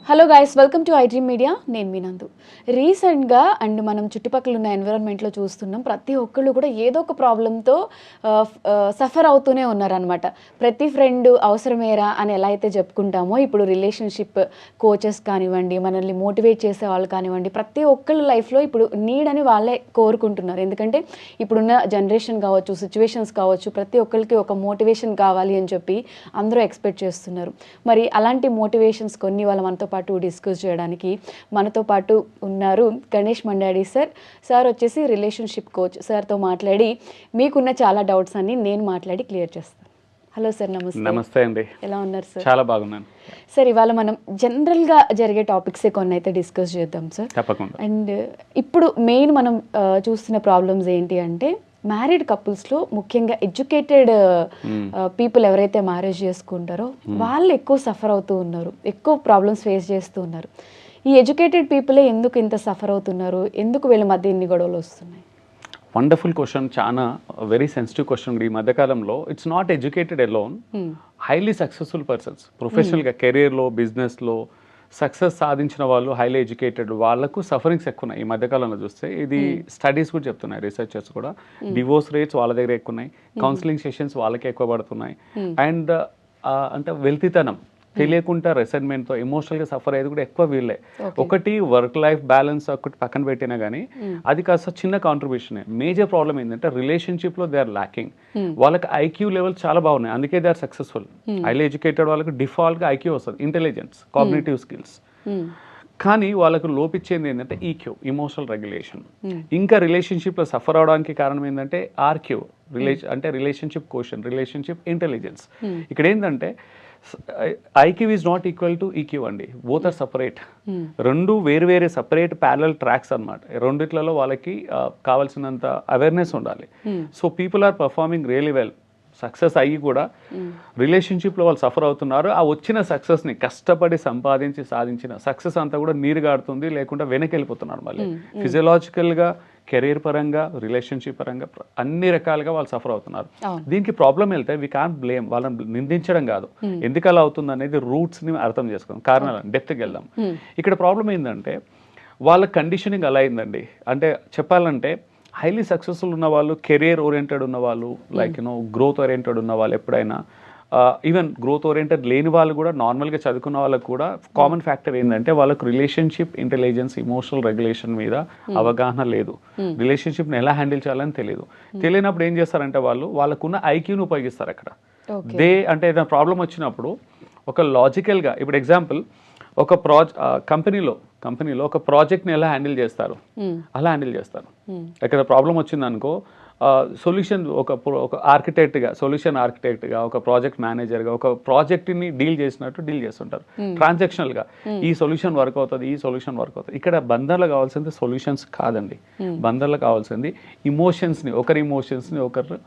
Hello guys, welcome to I dream media. నేను మీ నందు. రీసెంట్గా మనం చుట్టుపక్కల ఉన్న ఎన్విరాన్మెంట్లో చూస్తున్నాం, ప్రతి ఒక్కళ్ళు కూడా ఏదో ఒక ప్రాబ్లంతో సఫర్ అవుతూనే ఉన్నారనమాట. ప్రతి ఫ్రెండ్ అవసరమేరా అని ఎలా అయితే చెప్పుకుంటామో, ఇప్పుడు రిలేషన్షిప్ కోచెస్ కానివ్వండి, మనల్ని మోటివేట్ చేసే వాళ్ళు కానివ్వండి, ప్రతి ఒక్కళ్ళ లైఫ్లో ఇప్పుడు నీడ్ అని వాళ్ళే కోరుకుంటున్నారు. ఎందుకంటే ఇప్పుడున్న జనరేషన్ కావచ్చు, సిచ్యువేషన్స్ కావచ్చు, ప్రతి ఒక్కరికి ఒక మోటివేషన్ కావాలి అని చెప్పి అందరూ ఎక్స్పెక్ట్ చేస్తున్నారు. మరి అలాంటి మోటివేషన్స్ కొన్ని వాళ్ళ మనతో పాటు డిస్కస్ చేయడానికి మనతో పాటు ఉన్నారు గణేష్ మండాడి సార్ వచ్చేసి రిలేషన్షిప్ కోచ్. సార్తో మాట్లాడి మీకున్న చాలా డౌట్స్ అన్ని నేను మాట్లాడి క్లియర్ చేస్తాను. హలో సార్, నమస్తే. నమస్తే అండి. ఎలా ఉన్నారు సార్? చాలా బాగున్నాను సార్. ఇవాళ మనం జనరల్గా జరిగే టాపిక్సే కొన్ని అయితే డిస్కస్ చేద్దాం సార్. తప్పకుండా. అండ్ ఇప్పుడు మెయిన్ మనం చూస్తున్న ప్రాబ్లమ్స్ ఏంటి అంటే, మ్యారీడ్ కపుల్స్లో ముఖ్యంగా ఎడ్యుకేటెడ్ పీపుల్ ఎవరైతే మ్యారేజ్ చేసుకుంటారో వాళ్ళు ఎక్కువ సఫర్ అవుతూ ఉన్నారు, ఎక్కువ ప్రాబ్లమ్స్ ఫేస్ చేస్తూ ఉన్నారు. ఈ ఎడ్యుకేటెడ్ పీపులే ఎందుకు ఇంత సఫర్ అవుతున్నారు? ఎందుకు వీళ్ళ మధ్య ఇన్ని గొడవలు వస్తున్నాయి? వండర్ఫుల్ క్వశ్చన్, చాలా వెరీ సెన్సిటివ్ క్వశ్చన్. ఈ మధ్యకాలంలో it's not educated alone, highly successful persons, ప్రొఫెషనల్గా కెరీర్లో బిజినెస్లో సక్సెస్ సాధించిన వాళ్ళు, హైలీ ఎడ్యుకేటెడ్ వాళ్ళకు సఫరింగ్స్ ఎక్కువ ఉన్నాయి. ఈ మధ్యకాలంలో చూస్తే ఇది స్టడీస్ కూడా చెప్తున్నాయి, రీసెర్చర్స్ కూడా. డివోర్స్ రేట్స్ వాళ్ళ దగ్గర ఎక్కువ ఉన్నాయి, కౌన్సిలింగ్ సెషన్స్ వాళ్ళకే ఎక్కువ పడుతున్నాయి. అండ్ అంటే వెల్తితనం తెలియకుండా రెసెంట్మెంట్తో ఎమోషనల్గా సఫర్ అయ్యేది కూడా ఎక్కువ వీళ్ళే. ఒకటి వర్క్ లైఫ్ బ్యాలెన్స్ ఒకటి పక్కన పెట్టినా కానీ అది కాస్త చిన్న కాంట్రిబ్యూషన్. మేజర్ ప్రాబ్లం ఏంటంటే రిలేషన్షిప్లో దే ఆర్ ల్యాకింగ్. వాళ్ళకి ఐక్యూ లెవెల్స్ చాలా బాగున్నాయి, అందుకే they are successful. Highly educated వాళ్ళకి డిఫాల్ట్గా ఐక్యూ వస్తుంది, ఇంటెలిజెన్స్, కాగ్నిటివ్ స్కిల్స్. కానీ వాళ్ళకు లోపించేది ఏంటంటే ఈక్యూ, ఇమోషనల్ రెగ్యులేషన్. ఇంకా రిలేషన్షిప్లో సఫర్ అవడానికి కారణం ఏంటంటే ఆర్క్యూ, అంటే రిలేషన్షిప్ కోషన్, రిలేషన్షిప్ ఇంటెలిజెన్స్. ఇక్కడ ఏంటంటే IQ is not equal to EQ అండి, బోత్ ఆర్ సపరేట్. రెండు వేరు వేరే సపరేట్ ప్యారలల్ ట్రాక్స్ అనమాట. రెండిట్లలో వాళ్ళకి కావాల్సినంత అవేర్నెస్ ఉండాలి. So people are performing really well, success అయ్యి కూడా రిలేషన్షిప్లో వాళ్ళు సఫర్ అవుతున్నారు. ఆ వచ్చిన సక్సెస్ని కష్టపడి సంపాదించి సాధించిన సక్సెస్ అంతా కూడా నీరుగాడుతుంది, లేకుండా వెనక్కి వెళ్ళిపోతున్నారు. మళ్ళీ ఫిజియలాజికల్గా, కెరీర్ పరంగా, రిలేషన్షిప్ పరంగా అన్ని రకాలుగా వాళ్ళు సఫర్ అవుతున్నారు. దీనికి ప్రాబ్లం వెళ్తే వీ కాంట్ బ్లేమ్, వాళ్ళని నిందించడం కాదు. ఎందుకు అలా అవుతుంది అనేది రూట్స్ని అర్థం చేసుకోండి, కారణాలను డెప్త్కి వెళ్దాం. ఇక్కడ ప్రాబ్లం ఏంటంటే వాళ్ళ కండిషనింగ్ అలా అయిందండి. అంటే చెప్పాలంటే హైలీ సక్సెస్ఫుల్ ఉన్న వాళ్ళు, కెరియర్ ఓరియంటెడ్ ఉన్న వాళ్ళు, లైక్ గ్రోత్ ఓరియంటెడ్ ఉన్న వాళ్ళు ఎప్పుడైనా, ఈవెన్ గ్రోత్ ఓరియంటెడ్ లేని వాళ్ళు కూడా, నార్మల్గా చదువుకున్న వాళ్ళకు కూడా కామన్ ఫ్యాక్టర్ ఏంటంటే వాళ్ళకు రిలేషన్షిప్ ఇంటెలిజెన్స్, ఇమోషనల్ రెగ్యులేషన్ మీద అవగాహన లేదు. రిలేషన్షిప్ని ఎలా హ్యాండిల్ చేయాలని తెలియదు. తెలియనప్పుడు ఏం చేస్తారంటే వాళ్ళకున్న ఐక్యూని ఉపయోగిస్తారు అక్కడ. అంటే ఏదైనా ప్రాబ్లం వచ్చినప్పుడు ఒక లాజికల్గా, ఇప్పుడు ఎగ్జాంపుల్ ఒక కంపెనీలో ఒక ప్రాజెక్ట్ని ఎలా హ్యాండిల్ చేస్తారు, అలా హ్యాండిల్ చేస్తారు. ఎక్కడ ప్రాబ్లం వచ్చిందనుకో, సొల్యూషన్ ఒక ఆర్కిటెక్ట్గా, సొల్యూషన్ ఆర్కిటెక్ట్గా, ఒక ప్రాజెక్ట్ మేనేజర్గా ఒక ప్రాజెక్ట్ని డీల్ చేసినట్టు డీల్ చేస్తుంటారు. ట్రాన్సాక్షనల్గా ఈ సొల్యూషన్ వర్క్ అవుతుంది, ఈ సొల్యూషన్ వర్క్ అవుతుంది. ఇక్కడ బందర్లో కావాల్సింది సొల్యూషన్స్ కాదండి, బందర్లో కావాల్సింది ఇమోషన్స్ని, ఒకరు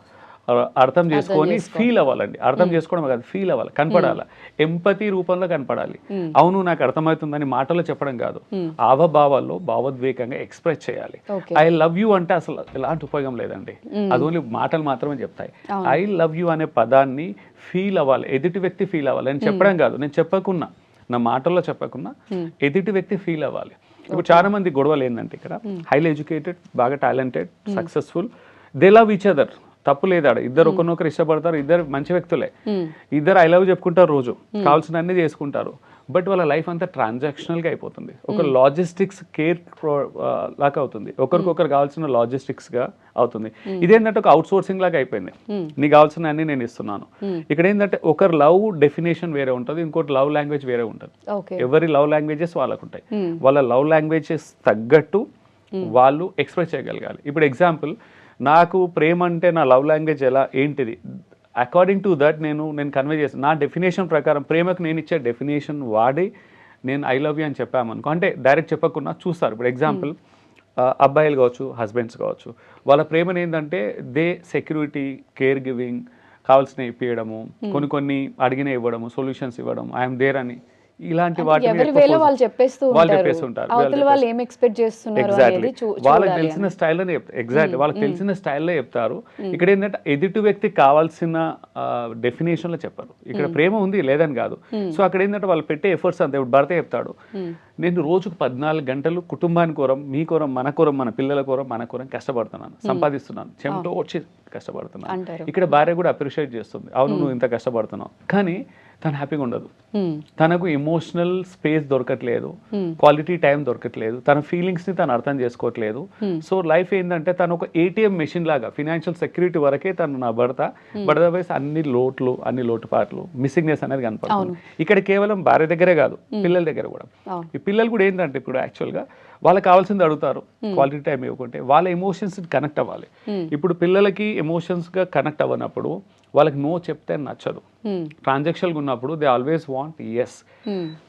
అర్థం చేసుకొని ఫీల్ అవ్వాలండి. అర్థం చేసుకోవడం కాదు, ఫీల్ అవ్వాలి, కనపడాలి, ఎంపతి రూపంలో కనపడాలి. అవును నాకు అర్థమవుతుందని మాటలో చెప్పడం కాదు, ఆవభావాల్లో భావోద్వేగంగా ఎక్స్ప్రెస్ చేయాలి. ఐ లవ్ యూ అంటే అసలు ఎలాంటి ఉపయోగం లేదండి, అది ఓన్లీ మాటలు మాత్రమే చెప్తాయి. ఐ లవ్ యూ అనే పదాన్ని ఫీల్ అవ్వాలి, ఎదుటి వ్యక్తి ఫీల్ అవ్వాలి. నేను చెప్పడం కాదు, నేను చెప్పకున్నా, నా మాటల్లో చెప్పకున్నా ఎదుటి వ్యక్తి ఫీల్ అవ్వాలి. ఇప్పుడు చాలా మంది గొడవలు ఏంటంటే ఇక్కడ హైలీ ఎడ్యుకేటెడ్, బాగా talented, successful, they love each other, తప్పు లేదా, ఇద్దరు ఒకరినొకరు ఇష్టపడతారు, ఇద్దరు మంచి వ్యక్తులే, ఇద్దరు ఐ లవ్ చెప్పుకుంటారు, రోజు కావాల్సిన అన్ని చేసుకుంటారు. బట్ వాళ్ళ లైఫ్ అంతా ట్రాన్సాక్షనల్గా అయిపోతుంది, ఒక లాజిస్టిక్స్ కేర్ లాగా అవుతుంది, ఒకరికొకరు కావాల్సిన లాజిస్టిక్స్గా అవుతుంది. ఇదేంటంటే ఒక అవుట్ సోర్సింగ్ లాగా అయిపోయింది, నీకు కావాల్సిన అన్ని నేను ఇస్తున్నాను. ఇక్కడ ఏంటంటే ఒకరు లవ్ డెఫినేషన్ వేరే ఉంటుంది, ఇంకోటి లవ్ లాంగ్వేజ్ వేరే ఉంటుంది. ఎవరి లవ్ లాంగ్వేజెస్ వాళ్ళకు ఉంటాయి, వాళ్ళ లవ్ లాంగ్వేజెస్ తగ్గట్టు వాళ్ళు ఎక్స్ప్రెస్ చేయగలగాలి. ఇప్పుడు ఎగ్జాంపుల్, నాకు ప్రేమ అంటే నా లవ్ లాంగ్వేజ్ ఎలా ఏంటిది, అకార్డింగ్ టు దట్ నేను కన్వే చేస్తాను. నా డెఫినేషన్ ప్రకారం ప్రేమకు నేను ఇచ్చే డెఫినేషన్ వాడి నేను ఐ లవ్ యూ అని చెప్పామనుకో, అంటే డైరెక్ట్ చెప్పకుండా చూస్తారు. ఇప్పుడు ఎగ్జాంపుల్, అబ్బాయిలు కావచ్చు, హస్బెండ్స్ కావచ్చు, వాళ్ళ ప్రేమను ఏంటంటే దే సెక్యూరిటీ, కేర్ గివింగ్, కావాల్సిన ఇప్పించడము, కొన్ని అడిగిన ఇవ్వడము, సొల్యూషన్స్ ఇవ్వడం, ఐఎమ్ దేర్ అని ఇలాంటి వాటి మీద ఎవరి ఎక్కువ వేలో focus- వాళ్ళు చెప్పేస్తూ వాళ్ళు ఉంటారు. చెప్పేసి ఉంటారు. అవతల వాళ్ళు ఏం ఎక్స్పెక్ట్ చేస్తున్నారు ఎగ్జాక్ట్లీ అనేది వాళ్ళకి తెలిసిన స్టైల్లోనే చెప్తారు. ఎగ్జాక్ట్లీ వాళ్ళకి తెలిసిన స్టైల్లో చెప్తారు. ఇక్కడ ఏంటంటే ఎదుటి వ్యక్తికి కావాల్సిన డెఫినేషన్ లో చెప్పారు. ఇక్కడ ప్రేమ ఉంది లేదని కాదు. సో అక్కడ ఏంటంటే వాళ్ళు పెట్టే ఎఫర్ట్స్ అంతే. ఇప్పుడు భర్త చెప్తాడు, నేను రోజుకు 14 గంటలు కుటుంబానికి కోరం, మీ కోరం, మన కోరం, మన పిల్లల కోరం, మన కోరం కష్టపడుతున్నాను, సంపాదిస్తున్నాను, చెమటో వచ్చి కష్టపడుతున్నాను. అంటారు. ఇక్కడ భార్య కూడా అప్రిషియేట్ చేస్తుంది, అవును నువ్వు ఇంత కష్టపడుతున్నావు, కానీ తను హ్యాపీగా ఉండదు. తనకు ఎమోషనల్ స్పేస్ దొరకట్లేదు, క్వాలిటీ టైం దొరకట్లేదు, తన ఫీలింగ్స్ ని తను అర్థం చేసుకోవట్లేదు. సో లైఫ్ ఏంటంటే తను ఒక ఏటీఎం మెషిన్ లాగా, ఫినాన్షియల్ సెక్యూరిటీ వరకే తను నా భర్త వైస్ అన్ని లోట్లు, అన్ని లోటుపాట్లు, మిస్సింగ్నెస్ అనేది కనపడుతుంది. ఇక్కడ కేవలం భార్య దగ్గరే కాదు, పిల్లల దగ్గర కూడా. ఈ పిల్లలు కూడా ఏంటంటే ఇప్పుడు యాక్చువల్గా వాళ్ళకి కావాల్సింది అడుగుతారు, క్వాలిటీ టైం ఇవ్వకుంటే వాళ్ళ ఎమోషన్స్ కనెక్ట్ అవ్వాలి. ఇప్పుడు పిల్లలకి ఎమోషన్స్గా కనెక్ట్ అవ్వనప్పుడు వాళ్ళకి నో చెప్తే నచ్చదు. ట్రాన్సాక్షన్గా ఉన్నప్పుడు దే ఆల్వేస్ వాంట్ ఎస్.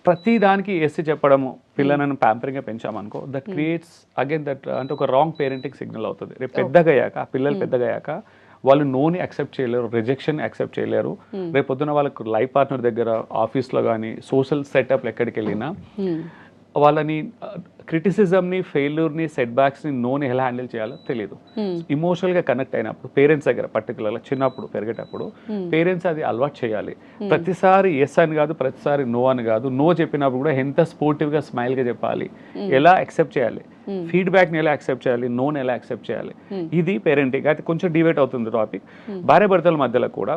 ప్రతి దానికి ఎస్ చెప్పడము, పిల్లలను ప్యాంపరింగ్గా పెంచామనుకో, దట్ క్రియేట్స్ అగైన్ దట్ అంటే ఒక రాంగ్ పేరెంటింగ్ సిగ్నల్ అవుతుంది. రేపు పెద్దగయ్యాక, పిల్లలు పెద్దగయ్యాక వాళ్ళు నోని యాక్సెప్ట్ చేయలేరు, రిజెక్షన్ యాక్సెప్ట్ చేయలేరు. రేపు పొద్దున వాళ్ళకు లైఫ్ పార్ట్నర్ దగ్గర, ఆఫీస్లో కానీ, సోషల్ సెటప్ ఎక్కడికి వెళ్ళినా వాళ్ళని క్రిటిసిజంని, ఫెయిల్యూర్ని, సెట్ బ్యాక్స్ని, నోని ఎలా హ్యాండిల్ చేయాలో తెలియదు. ఇమోషనల్గా కనెక్ట్ అయినప్పుడు పేరెంట్స్ దగ్గర పర్టికులర్గా చిన్నప్పుడు పెరిగేటప్పుడు పేరెంట్స్ అది అలవాటు చేయాలి. ప్రతిసారి ఎస్ అని కాదు, ప్రతిసారి నో అని కాదు. నో చెప్పినప్పుడు కూడా ఎంత స్పోర్టివ్గా, స్మైల్గా చెప్పాలి, ఎలా యాక్సెప్ట్ చేయాలి, ఫీడ్బ్యాక్ని ఎలా యాక్సెప్ట్ చేయాలి, నోని ఎలా యాక్సెప్ట్ చేయాలి. ఇది పేరెంటింగ్. అయితే కొంచెం డిబేట్ అవుతుంది టాపిక్. భార్య భర్తల మధ్యలో కూడా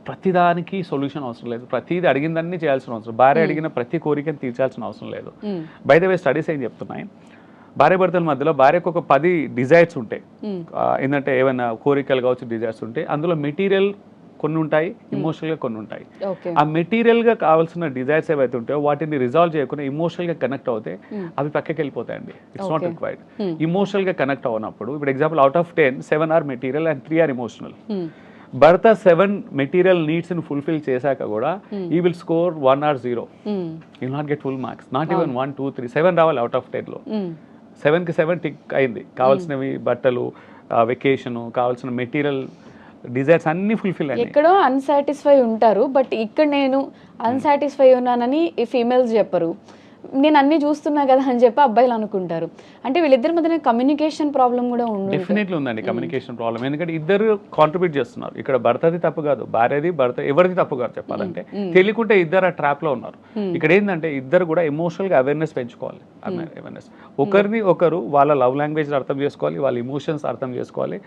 ప్రతిదానికి సొల్యూషన్ అవసరం లేదు, ప్రతిదీ అడిగిందన్నీ చేయాల్సిన అవసరం, భార్య అడిగిన ప్రతి కోరికను తీర్చాల్సిన అవసరం లేదు. బై ద వే స్టడీస్ ఏం చెప్తున్నాయి, భార్య భర్తల మధ్యలో భార్యకు ఒక 10 డిజైర్స్ ఉంటాయి. ఏంటంటే ఏమైనా కోరికలు కావచ్చు, డిజైర్స్ ఉంటాయి. అందులో మెటీరియల్ కొన్ని ఉంటాయి, ఇమోషనల్గా కొన్ని ఉంటాయి. ఆ మెటీరియల్గా కావాల్సిన డిజైర్స్ ఏవైతే ఉంటాయో వాటిని రిజాల్వ్ చేయకుండా ఇమోషనల్గా కనెక్ట్ అవుతే అవి పక్కకి వెళ్ళిపోతాయండి. It's not required. ఇమోషనల్గా కనెక్ట్ అవునప్పుడు, ఇప్పుడు example out of 10, 7 are material and 3 are emotional. భర్త 7 మెటీరియల్ నీడ్స్ ని ఫుల్ఫిల్ చేశాక కూడా ఈ will score 1 or 0. You not get full marks, not even 1, 2, 3, 7 రావాలి అవుట్ ఆఫ్ 10 లో. 7కి 7 టిక్ అయింది. కావాల్సినవి బట్టలు, వెకేషన్, కావాల్సిన మెటీరియల్ డిజైర్స్ అన్ని ఫుల్ఫిల్ అయ్యాయి. ఎక్కడో అన్సాటిస్ఫై ఉంటారు, బట్ ఇక్కడ నేను అన్సాటిస్ఫై ఉన్నానని ఈ ఫీమేల్స్ చెప్పరు. నేను అన్ని చూస్తున్నా కదా అని చెప్పి అబ్బాయిలు అనుకుంటారు. అంటే వీళ్ళిద్దరి మధ్యన కమ్యూనికేషన్ ప్రాబ్లం కూడా ఉంది. డెఫినెట్లీ ఉందండి కమ్యూనికేషన్ ప్రాబ్లం. ఎందుకంటే ఇద్దరు కాంట్రిబ్యూట్ చేస్తున్నారు. ఇక్కడ భర్తది తప్పు కాదు, భార్యది, భర్త ఎవరిది తప్పు కాదు చెప్పాలంటే. తెలియకుంటే ఇద్దరు ఆ ట్రాప్ లో ఉన్నారు. ఇక్కడ ఏంటంటే ఇద్దరు కూడా ఎమోషనల్ గా అవేర్నెస్ పెంచుకోవాలి. అవేర్నెస్ ఒకరిని ఒకరు వాళ్ళ లవ్ లాంగ్వేజ్ అర్థం చేసుకోవాలి, వాళ్ళ ఇమోషన్స్ అర్థం చేసుకోవాలి,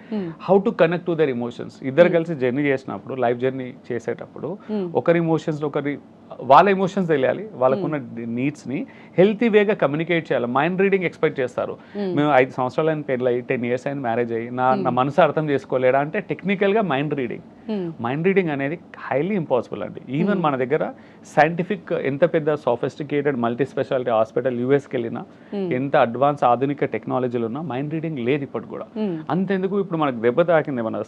how to connect to their emotions. ఇద్దరు కలిసి జర్నీ చేసినప్పుడు, లైఫ్ జర్నీ చేసేటప్పుడు ఒకరి ఇమోషన్స్ ఒకరి, వాళ్ళ ఎమోషన్స్ తెలియాలి, వాళ్ళకున్న నీడ్స్ ని హెల్తీ వేగా కమ్యూనికేట్ చేయాలి. మైండ్ రీడింగ్ ఎక్స్పెక్ట్ చేస్తారు. మేము 5 సంవత్సరాలు పెళ్ళి 10 years అయిన మ్యారేజ్ అయ్యి నా మనసు అర్థం చేసుకోలేడా అంటే టెక్నికల్ గా మైండ్ రీడింగ్. మైండ్ రీడింగ్ అనేది హైలీ ఇంపాసిబుల్ అండి. ఈవెన్ మన దగ్గర సైంటిఫిక్ ఎంత పెద్ద సోఫిస్టికేటెడ్ మల్టీ స్పెషాలిటీ హాస్పిటల్ యూఎస్కి వెళ్ళినా, ఎంత అడ్వాన్స్ ఆధునిక టెక్నాలజీలు ఉన్నా మైండ్ రీడింగ్ లేదు ఇప్పటి కూడా. అంతెందుకు ఇప్పుడు మనకు దెబ్బ తాకింది, మన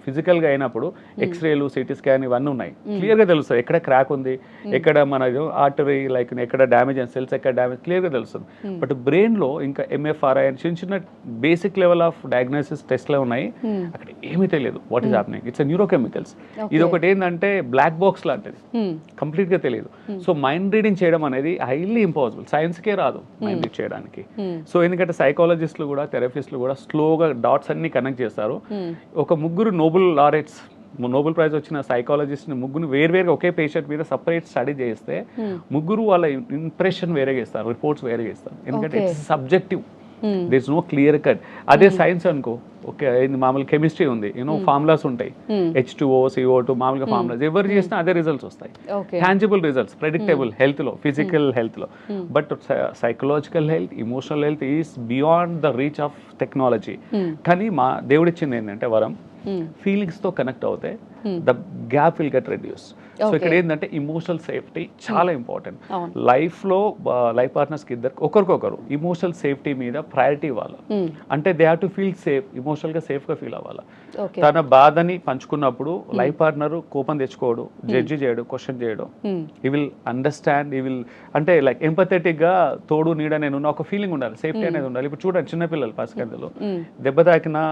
ఫిజికల్ గా అయినప్పుడు ఎక్స్రేలు, సిటీ స్కాన్ ఇవన్నీ ఉన్నాయి, క్లియర్ గా తెలుస్తుంది ఎక్కడ క్రాక్ ఉంది, ఎక్కడ మన ఆర్టరీ లైక్ ఎక్కడ డ్యామేజ్ అయిన సెల్స్ ఎక్కడ డ్యామేజ్ క్లియర్ గా తెలుస్తుంది. బట్ బ్రెయిన్ లో ఇంకా ఎంఎఫ్ఆర్ఐ అని చిన్న చిన్న బేసిక్ లెవెల్ ఆఫ్ డయాగ్నోసిస్ టెస్ట్లు ఉన్నాయి, అక్కడ ఏమీ తెలియదు what is happening. It's neurochemicals. ఇది ఒకటి ఏంటంటే బ్లాక్ బాక్స్ లాంటిది, కంప్లీట్ గా తెలియదు. సో మైండ్ రీడింగ్ చేయడం అనేది హైలీ ఇంపాసిబుల్. సైన్స్ కే రాదు మైండ్ రీడ్ చేయడానికి. సో ఎందుకంటే సైకాలజిస్టులు కూడా, థెరపిస్టులు కూడా స్లోగా డాట్స్ అన్ని కనెక్ట్ చేస్తారు. ఒక ముగ్గురు నోబెల్ లారెట్స్, నోబెల్ ప్రైజ్ వచ్చిన సైకాలజిస్ట్ ముగ్గురు వేరువేరుగా ఒకే పేషెంట్ మీద సపరేట్ స్టడీ చేస్తే ముగ్గురు వాళ్ళ ఇంప్రెషన్ వేరేగా ఇస్తారు, రిపోర్ట్స్ వేరేగా ఇస్తారు. ఎందుకంటే it's subjective, there is no clear cut. అదే సైన్స్ అనుకో, ఓకే మామూలు కెమిస్ట్రీ ఉంది, ఫార్ములాస్ ఉంటాయి, H2O, CO2 మామూలుగా ఫార్ములాస్ ఎవరు చేసినా అదే రిజల్ట్స్ వస్తాయి, టాంజిబుల్ రిజల్ట్స్, ప్రెడిక్టబుల్ హెల్త్ లో, ఫిజికల్ హెల్త్ లో. But psychological health, emotional health is beyond the reach of technology. కానీ మా దేవుడిచ్చింది ఏంటంటే వరం, ఫీలింగ్స్ తో కనెక్ట్ అవుతే the gap will get reduce. So ఇక్కడ ఏంటంటే ఇమోషనల్ సేఫ్టీ చాలా ఇంపార్టెంట్. లైఫ్ లో లైఫ్ పార్ట్నర్స్ కి ఇద్దరు ఒకరికొకరు ఇమోషనల్ సేఫ్టీ మీద ప్రయారిటీ ఇవ్వాలి. అంటే they have to feel safe, emotional గా సేఫ్ గా ఫీల్ అవ్వాలి. ఓకే. తన బాధని పంచుకున్నప్పుడు లైఫ్ పార్ట్నర్ కోపం తెచ్చుకోడు, జడ్జి చేయడు, క్వశ్చన్ చేయడు. ఈ విల్ అండర్స్టాండ్, ఈ విల్ అంటే లైక్ ఎంపథెటిక్ గా తోడు నీడ నేను ఒక ఫీలింగ్ ఉండాలి, సేఫ్టీ అనేది ఉండాలి. ఇప్పుడు చూడండి చిన్నపిల్లలు పసికందులో దెబ్బ తాకినా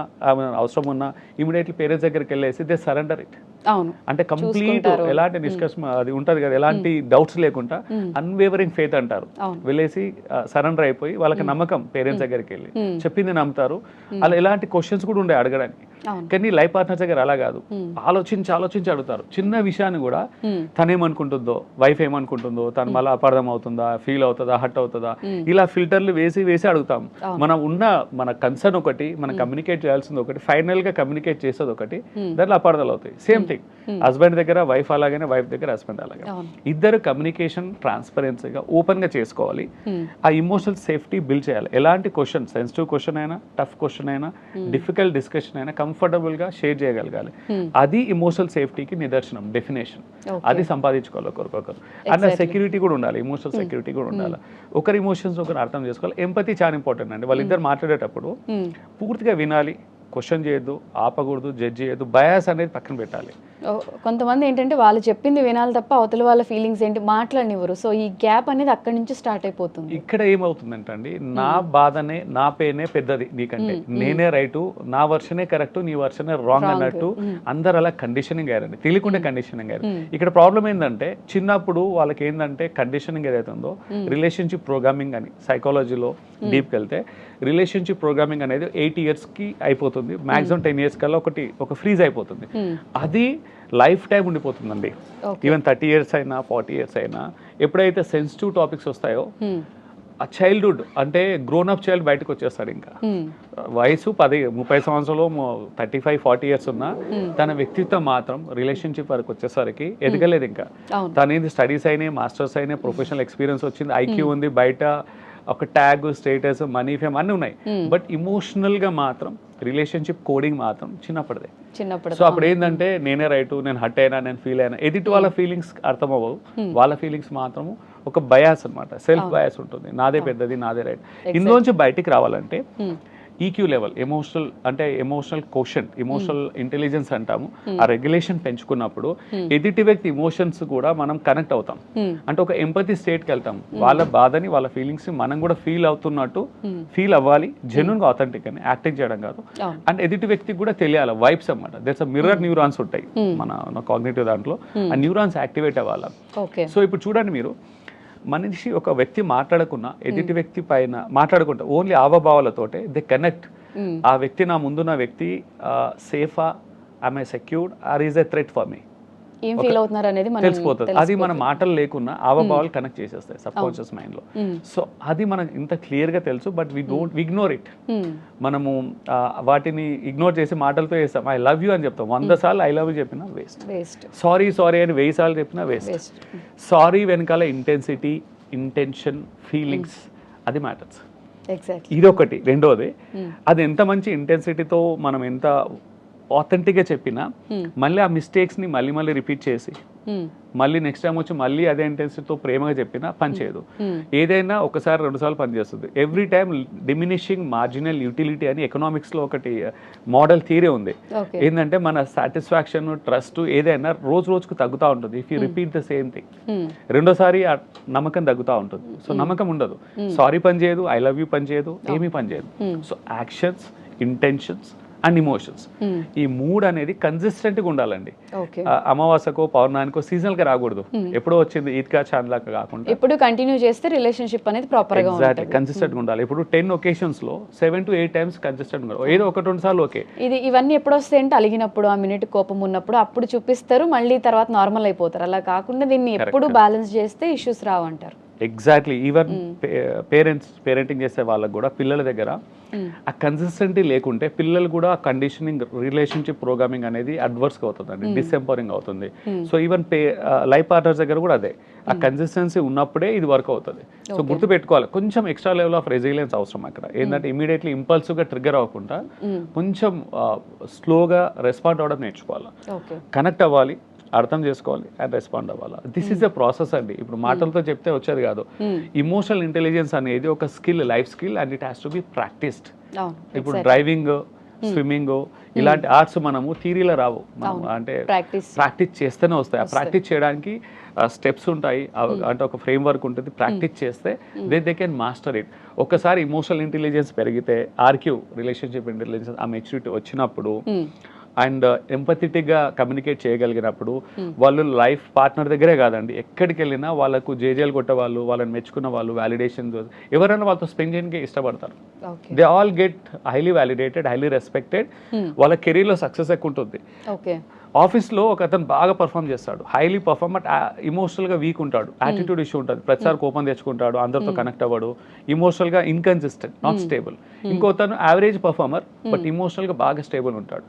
అవసరం ఉన్నా ఇమీడియట్లీ పేరెంట్స్ దగ్గరికి వెళ్ళేసి దే సరెండర్ ఇట్. అవును. అంటే కంప్లీట్ ఎలాంటి డిస్కషన్ అది ఉంటది కదా, ఎలాంటి డౌట్స్ లేకుండా అన్వేవరింగ్ ఫెయిత్ అంటారు, వెళ్ళేసి సరెండర్ అయిపోయి వాళ్ళకి నమ్మకం పేరెంట్స్ దగ్గరికి వెళ్ళి చెప్పింది నమ్ముతారు. అలా ఎలాంటి క్వశ్చన్స్ కూడా ఉండే అడగడానికి. కానీ లైఫ్ పార్ట్నర్స్ దగ్గర అలా కాదు, ఆలోచించి అడుగుతారు. చిన్న విషయాన్ని కూడా తనేమనుకుంటుందో, వైఫ్ ఏమనుకుంటుందో, తను మళ్ళీ అపార్థం అవుతుందా, ఫీల్ అవుతుందా, హర్ట్ అవుతుందా, ఇలా ఫిల్టర్లు వేసి అడుగుతాం. మనం ఉన్న మన కన్సర్న్ ఒకటి, మనం కమ్యూనికేట్ చేయాల్సింది ఒకటి, ఫైనల్ గా కమ్యూనికేట్ చేసేది ఒకటి, దాంట్లో అపార్థాలు అవుతాయి. సేమ్ థింగ్ హస్బెండ్ దగ్గర వైఫ్ అలాగే, వైఫ్ దగ్గర హస్బెండ్ అలాగే. ఇద్దరు కమ్యూనికేషన్ ట్రాన్స్పరెన్సీగా ఓపెన్ గా చేసుకోవాలి. ఆ ఇమోషనల్ సేఫ్టీ బిల్డ్ చేయాలి. ఎలాంటి క్వశ్చన్, సెన్సిటివ్ క్వశ్చన్ అయినా, టఫ్ క్వశ్చన్ అయినా, డిఫికల్ట్ డిస్కషన్ అయినా కంఫర్టబుల్ గా షేర్ చేయగలగాలి. అది ఇమోషనల్ సేఫ్టీకి నిదర్శనం, డెఫినేషన్. అది సంపాదించుకోవాలి ఒకరికొకరు. అండ్ సెక్యూరిటీ కూడా ఉండాలి, ఇమోషనల్ సెక్యూరిటీ కూడా ఉండాలి. ఒకరి ఇమోషన్స్ ఒకరు అర్థం చేసుకోవాలి. ఎంపతి చాలా ఇంపార్టెంట్ అండి. వాళ్ళిద్దరు మాట్లాడేటప్పుడు పూర్తిగా వినాలి, క్వశ్చన్ చేయొద్దు, ఆపకూడదు, జడ్జ్ చేయొద్దు, బయాస్ అనేది పక్కన పెట్టాలి. కొంతమంది ఏంటంటే వాళ్ళు చెప్పింది వినాలి తప్ప అవతల వాళ్ళ ఫీలింగ్స్ ఏంటి మాట్లాడనివ్వరు. సో ఈ గ్యాప్ అనేది అక్కడి నుంచి స్టార్ట్ అయిపోతుంది. ఇక్కడ ఏమవుతుందంటే అండి, నా బాధనే, నా పెయినే పెద్దది నీకంటే, నేనే రైటు, నా వర్షనే కరెక్ట్, నీ వర్షనే రాంగ్ అన్నట్టు అందరు అలా కండిషనింగ్ అయ్యారండి, తెలియకుండా కండిషనింగ్ అయ్యారు. ఇక్కడ ప్రాబ్లం ఏంటంటే చిన్నప్పుడు వాళ్ళకి ఏంటంటే కండిషనింగ్ ఏదైతుందో రిలేషన్షిప్ ప్రోగ్రామింగ్ అని సైకాలజీలో డీప్కి వెళ్తే రిలేషన్షిప్ ప్రోగ్రామింగ్ అనేది 8 years కి అయిపోతుంది, మాక్సిమం 10 years కల్లా ఒక ఫ్రీజ్ అయిపోతుంది. అది లైఫ్ టైం ఉండిపోతుందండి. ఈవెన్ 30 years అయినా 40 years అయినా ఎప్పుడైతే సెన్సిటివ్ టాపిక్స్ వస్తాయో ఆ చైల్డ్హుడ్ అంటే గ్రోన్ అప్ చైల్డ్ బయటకు వచ్చేస్తాడు. ఇంకా వయసు 30 సంవత్సరాలు 35-40 years ఉన్నా తన వ్యక్తిత్వం మాత్రం రిలేషన్షిప్ వరకు వచ్చేసరికి ఎదగలేదు. ఇంకా తనేది స్టడీస్ అయినాయి, మాస్టర్స్ అయినాయి, ప్రొఫెషనల్ ఎక్స్పీరియన్స్ వచ్చింది, ఐక్యూ ఉంది, బయట ఒక ట్యాగ్, స్టేటస్, మనీ, ఫేమ్ అన్నీ ఉన్నాయి. బట్ ఇమోషనల్ గా మాత్రం రిలేషన్షిప్ కోడింగ్ మాత్రం చిన్నప్పుడు. సో అప్పుడు ఏంటంటే నేనే రైటు, నేను హర్ట్ అయినా, నేను ఫీల్ అయినా, ఎదుటి వాళ్ళ ఫీలింగ్స్ అర్థం అవ్వవు, వాళ్ళ ఫీలింగ్స్ మాత్రము ఒక బయాస్ అనమాట, సెల్ఫ్ బయాస్ ఉంటుంది, నాదే పెద్దది, నాదే రైట్. ఇందులోంచి బయటికి రావాలంటే ఈక్యూ లెవెల్, ఎమోషనల్ అంటే ఎమోషనల్ కోషెంట్, ఎమోషనల్ ఇంటెలిజెన్స్ అంటాము, ఆ రెగ్యులేషన్ పెంచుకున్నప్పుడు ఎదుటి వ్యక్తి ఇమోషన్స్ కూడా మనం కనెక్ట్ అవుతాం. అంటే ఒక ఎంపతి స్టేట్కి వెళ్తాం, వాళ్ళ బాధని, వాళ్ళ ఫీలింగ్స్ మనం కూడా ఫీల్ అవుతున్నట్టు ఫీల్ అవ్వాలి, జెన్యూన్ గా, ఆథెంటిక్ అని, యాక్టింగ్ చేయడం కాదు. అండ్ ఎదుటి వ్యక్తికి కూడా తెలియాలి వైబ్స్ అన్నమాట. దేర్స్ మిర్రర్ న్యూరాన్స్ ఉంటాయి మన కాగ్నిటివ్ దాంట్లో, ఆ న్యూరాన్స్ యాక్టివేట్ అవ్వాలి. సో ఇప్పుడు చూడండి మీరు, మనిషి ఒక వ్యక్తి మాట్లాడకున్నా ఎదుటి వ్యక్తి పైన మాట్లాడుకుంటా ఓన్లీ ఆవభావాలతోటే దే కనెక్ట్. ఆ వ్యక్తి, నా ముందున్న వ్యక్తి సేఫా, I my secured, or is a threat for me, ఏం ఫీల్ అవుతున్నారు అనేది తెలిసిపోతుంది. అది మన మాటలు లేకున్నా ఆవభావాలు కనెక్ట్ చేసేస్తాయి సబ్ కాన్షియస్ మైండ్ లో. సో అది మనకు ఇంత క్లియర్ గా తెలుసు, but we don't ignore it. మనము వాటిని ఇగ్నోర్ చేసి మాటలతో చేస్తాం. ఐ లవ్ యూ అని చెప్తాం, 100 సార్లు ఐ లవ్ యూ చెప్పినా వేస్ట్, సారీ అని 1000 సార్లు చెప్పినా వేస్ట్. సారీ వెనకాల ఇంటెన్సిటీ, ఇంటెన్షన్, ఫీలింగ్స్, అది మ్యాటర్స్. ఇది ఒకటి. రెండోది, అది ఎంత మంచి ఇంటెన్సిటీతో మనం ఎంత ఆథెంటిక్గా చెప్పినా మళ్ళీ ఆ మిస్టేక్స్ని మళ్ళీ రిపీట్ చేసి మళ్ళీ నెక్స్ట్ టైం వచ్చి మళ్ళీ అదే ఇంటెన్సిటీతో ప్రేమగా చెప్పినా పని చేయదు. ఏదైనా ఒకసారి 2 సార్లు పనిచేస్తుంది. Every time diminishing marginal utility అని ఎకనామిక్స్లో ఒకటి మోడల్ థియరీ ఉంది. ఏంటంటే మన సాటిస్ఫాక్షన్, ట్రస్ట్ ఏదైనా రోజుకు తగ్గుతూ ఉంటుంది if you repeat the same thing. రెండోసారి ఆ నమ్మకం తగ్గుతూ ఉంటుంది. సో నమ్మకం ఉండదు. సారీ పని చేయదు, ఐ లవ్ యూ పని చేయదు, ఏమీ పని చేయదు. So actions, intentions and emotions, ఈ 3 అనేది కన్సిస్టెంట్ గా ఉండాలండి. అమావాస్యకో పౌర్ణానికో సీజనల్ గా రాకూడదు. ఎప్పుడో వచ్చింది ఈద్గా చాంద్ లాగా కాకుండా ఇప్పుడు కంటిన్యూ చేస్తే రిలేషన్షిప్ అనేది ప్రాపర్ గా ఎగ్జాక్ట్లీ కన్సిస్టెంట్ గా ఉండాలి. ఇప్పుడు 10 occasions లో 7 to 8 times కన్సిస్టెంట్ గా, ఏదో 1-2 సార్లు ఓకే. ఇవన్నీ ఎప్పుడు వస్తాయి అంటే అలిగినప్పుడు, ఆ మినిట్ కోపం ఉన్నప్పుడు అప్పుడు చూపిస్తారు, మళ్ళీ తర్వాత నార్మల్ అయిపోతారు. అలా కాకుండా దీన్ని ఎప్పుడు బ్యాలెన్స్ చేస్తే ఇష్యూస్ రావంటారు. ఎగ్జాక్ట్లీ. ఈవెన్ పేరెంటింగ్ చేసే వాళ్ళకి కూడా పిల్లల దగ్గర ఆ కన్సిస్టెంటీ లేకుంటే పిల్లలు కూడా కండిషనింగ్, రిలేషన్షిప్ ప్రోగ్రామింగ్ అనేది అడ్వర్స్గా అవుతుందండి, డిసెంపవరింగ్ అవుతుంది. సో ఈవెన్ లైఫ్ పార్ట్నర్స్ దగ్గర కూడా అదే, ఆ కన్సిస్టెన్సీ ఉన్నప్పుడే ఇది వర్క్ అవుతుంది. సో గుర్తుపెట్టుకోవాలి, కొంచెం ఎక్స్ట్రా లెవెల్ ఆఫ్ రెసిలియన్స్ అవసరం అక్కడ. ఏంటంటే ఇమీడియట్లీ ఇంపల్సివ్గా ట్రిగ్గర్ అవ్వకుండా కొంచెం స్లోగా రెస్పాండ్ అవ్వడం నేర్చుకోవాలి, కనెక్ట్ అవ్వాలి, అర్థం చేసుకోవాలి అండ్ రెస్పాండ్ అవ్వాలి. దిస్ ఈస్ ఎ ప్రాసెస్ అండి. ఇప్పుడు మాటలతో చెప్తే వచ్చేది కాదు. ఇమోషనల్ ఇంటెలిజెన్స్ అనేది ఒక skill, life skill, and it has to be practiced. ఇప్పుడు డ్రైవింగ్ స్విమ్మింగ్ ఇలాంటి ఆర్ట్స్ మనము థియరీలో రావు, మనం అంటే ప్రాక్టీస్ చేస్తేనే వస్తాయి. ఆ ప్రాక్టీస్ చేయడానికి స్టెప్స్ ఉంటాయి, అంటే ఒక ఫ్రేమ్ వర్క్ ఉంటుంది. ప్రాక్టీస్ చేస్తే దే కెన్ మాస్టర్ ఇట్. ఒకసారి ఇమోషనల్ ఇంటెలిజెన్స్ పెరిగితే, ఆర్క్యూ రిలేషన్షిప్ ఇంటెలిజెన్స్, ఆ మెచ్యూరిటీ వచ్చినప్పుడు అండ్ ఎంపథెటిక్గా కమ్యూనికేట్ చేయగలిగినప్పుడు వాళ్ళు లైఫ్ పార్ట్నర్ దగ్గరే కాదండి, ఎక్కడికి వెళ్ళినా వాళ్ళకు జేజేలు కొట్టే వాళ్ళు, వాళ్ళని మెచ్చుకున్న వాళ్ళు, వ్యాలిడేషన్ ఎవరైనా వాళ్ళతో స్పెండ్ చేయడానికి ఇష్టపడతారు. They all get highly validated, highly respected. వాళ్ళ కెరీర్లో సక్సెస్ ఎక్కువ ఉంటుంది. ఆఫీస్లో ఒక అతను బాగా పర్ఫామ్ చేస్తాడు, హైలీ పర్ఫామ్, బట్ ఇమోషనల్గా వీక్ ఉంటాడు, యాటిట్యూడ్ ఇష్యూ ఉంటుంది, ప్రతిసారి కోపం తెచ్చుకుంటాడు, అందరితో కనెక్ట్ అవ్వడు, ఇమోషనల్గా ఇన్కన్సిస్టెంట్, నాట్ స్టేబుల్. ఇంకో తను యావరేజ్ పర్ఫార్మర్ బట్ ఇమోషనల్గా బాగా స్టేబుల్ ఉంటాడు.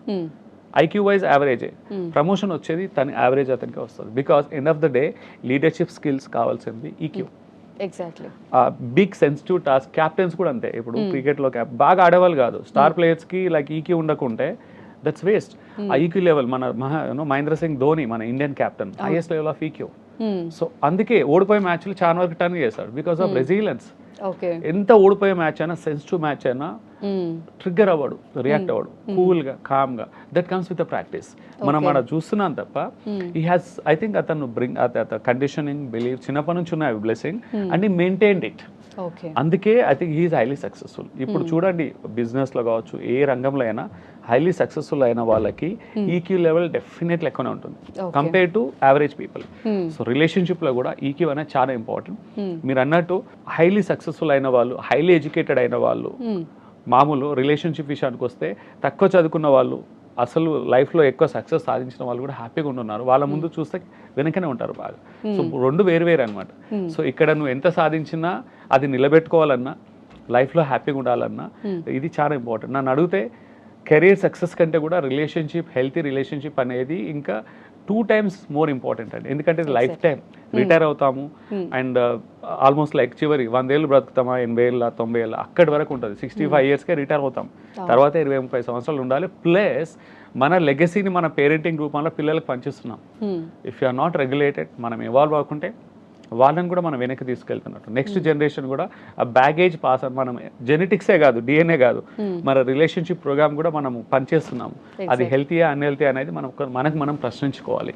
ఐక్యూ వైజ్ యావరేజే, ప్రమోషన్ వచ్చేది తన యావరేజ్ అతనికి వస్తుంది. Because end of the day leadership skills కావాల్సింది EQ. Exactly. Big sensitive task, captains కూడా అంతే. ఇప్పుడు క్రికెట్లో బాగా ఆడేవాళ్ళు కాదు, స్టార్ ప్లేయర్స్కి లైక్ ఈక్యూ ఉండకుంటే దట్స్ వేస్ట్. ఆ ఈక్యూ లెవెల్ మన మహేంద్ర సింగ్ ధోని, మన Indian captain, highest level of EQ. So అందుకే ఓడిపోయే మ్యాచ్లు చాలా వరకు టర్న్ చేశాడు బికాస్ ఆఫ్ రెసిలియన్స్. ఎంత ఓడిపోయే మ్యాచ్ అయినా, సెన్సిటివ్ మ్యాచ్ అయినా ట్రిగ్గర్ అవ్వడు, రియాక్ట్ అవ్వడు, కూల్గా కామ్గా. That comes with the practice. మనం అక్కడ చూస్తున్నాం తప్ప ఈ హ్యాస్, ఐ థింక్ అతను బ్రింగ్ కండిషనింగ్, బిలీవ్ చిన్నప్పటి నుంచి ఉన్నాయి బ్లెస్సింగ్ అండ్ ఈ మెయింటైన్డ్ ఇట్. అందుకే I think he is highly successful. ఇప్పుడు చూడండి, బిజినెస్లో కావచ్చు, ఏ రంగంలో అయినా హైలీ సక్సెస్ఫుల్ అయిన వాళ్ళకి ఈక్యూ లెవెల్ డెఫినెట్లీ ఎక్కువనే ఉంటుంది compare to average people. So రిలేషన్షిప్లో కూడా ఈక్యూ అనేది చాలా ఇంపార్టెంట్. మీరు అన్నట్టు హైలీ సక్సెస్ఫుల్ అయిన వాళ్ళు, హైలీ ఎడ్యుకేటెడ్ అయిన వాళ్ళు, మామూలు రిలేషన్షిప్ విషయానికి వస్తే తక్కువ చదువుకున్న వాళ్ళు, అసలు లైఫ్లో ఎక్కువ సక్సెస్ సాధించిన వాళ్ళు కూడా హ్యాపీగా ఉంటున్నారు. వాళ్ళ ముందు చూస్తే వెనకనే ఉంటారు బాగా. సో రెండు వేరు అనమాట. సో ఇక్కడ నువ్వు ఎంత సాధించినా అది నిలబెట్టుకోవాలన్నా, లైఫ్లో హ్యాపీగా ఉండాలన్నా ఇది చాలా ఇంపార్టెంట్. నన్ను అడిగితే కెరీర్ సక్సెస్ కంటే కూడా రిలేషన్షిప్, హెల్తీ రిలేషన్షిప్ అనేది ఇంకా 2 times మోర్ ఇంపార్టెంట్ అండి. ఎందుకంటే లైఫ్ టైం రిటైర్ అవుతాము అండ్ ఆల్మోస్ట్ లైక్ చివరి 100 ఏళ్ళు బ్రతుకుతామా, 80 ఏళ్ళ 90 ఏళ్ళ అక్కడి వరకు ఉంటుంది. 65 yearsకే రిటైర్ అవుతాం. తర్వాత 20-30 సంవత్సరాలు ఉండాలి. ప్లస్ మన లెగసీని మన పేరెంటింగ్ రూపంలో పిల్లలకు పంచిస్తున్నాం. If you are not regulated, మనం ఇవాల్వ్ అవ్వకుంటే వాళ్ళని కూడా మనం వెనక్కి తీసుకెళ్తున్నట్టు. నెక్స్ట్ జనరేషన్ కూడా ఆ బ్యాగేజ్ పాస్, మనం జెనెటిక్సే కాదు, డిఎన్ఏ కాదు, మన రిలేషన్షిప్ ప్రోగ్రామ్ కూడా మనం పనిచేస్తున్నాము. అది హెల్తీయా అన్హెల్తీ అనేది మనకు మనం ప్రశ్నించుకోవాలి.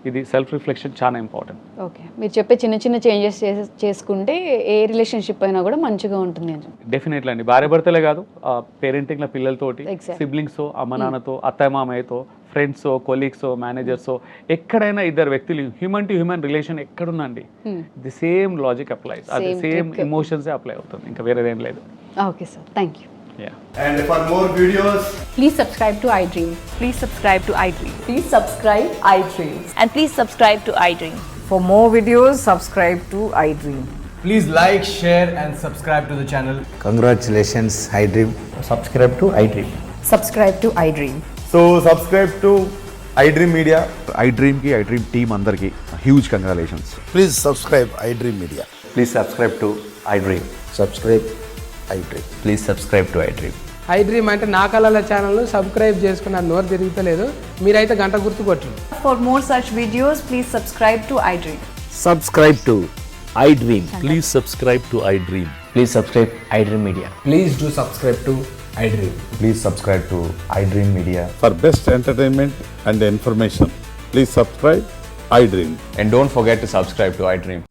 ఇది సెల్ఫ్ రిఫ్లెక్షన్ చాలా ఇంపార్టెంట్. ఓకే, మీరు చెప్పే చిన్న చిన్న చేంజెస్ చేసుకుంటే ఏ రిలేషన్షిప్ అయినా కూడా మంచిగా ఉంటుంది. డెఫినెట్లీ అండి. భార్య భర్తలే కాదు, పేరెంటింగ్లో పిల్లలతోటి, సిబ్లింగ్స్, అమ్మ నాన్నతో, అత్తయ్య మామయ్యతో, ఫ్రెండ్స్, కొలీగ్స్, మేనేజర్స్, ఎక్కడైనా ఇద్దరు వ్యక్తులు హ్యూమన్ టు హ్యూమన్ రిలేషన్ ఎక్కడుందండి, ది సేమ్ లాజిక్ అప్లైస్, అది సేమ్ ఎమోషన్స్ అప్లై అవుతుంది, ఇంకా వేరేదేం లేదు. Okay sir, thank you. Yeah. And for more videos, please subscribe to iDream. Please subscribe to iDream. Please subscribe iDream. And please subscribe to iDream. For more videos, subscribe to iDream. please like, share and subscribe to the channel. Congratulations, iDream. Subscribe to iDream. Subscribe to iDream. So subscribe to iDream Media. iDream ki iDream team andarki huge congratulations. Please subscribe iDream Media. Please subscribe to iDream. Subscribe iDream. Please subscribe to iDream. iDream అంటే నా కళల ఛానల్ను subscribe చేసుకున్న నోరు తిరుగుతలేదు, మీరైతే గంట గుర్తు కొట్టండి. For more such videos, please subscribe to iDream. Subscribe to iDream. Please subscribe to iDream. Please subscribe iDream Media. Please do subscribe to iDream. Please subscribe to iDream Media. For best entertainment and information, please subscribe iDream. And don't forget to subscribe to iDream.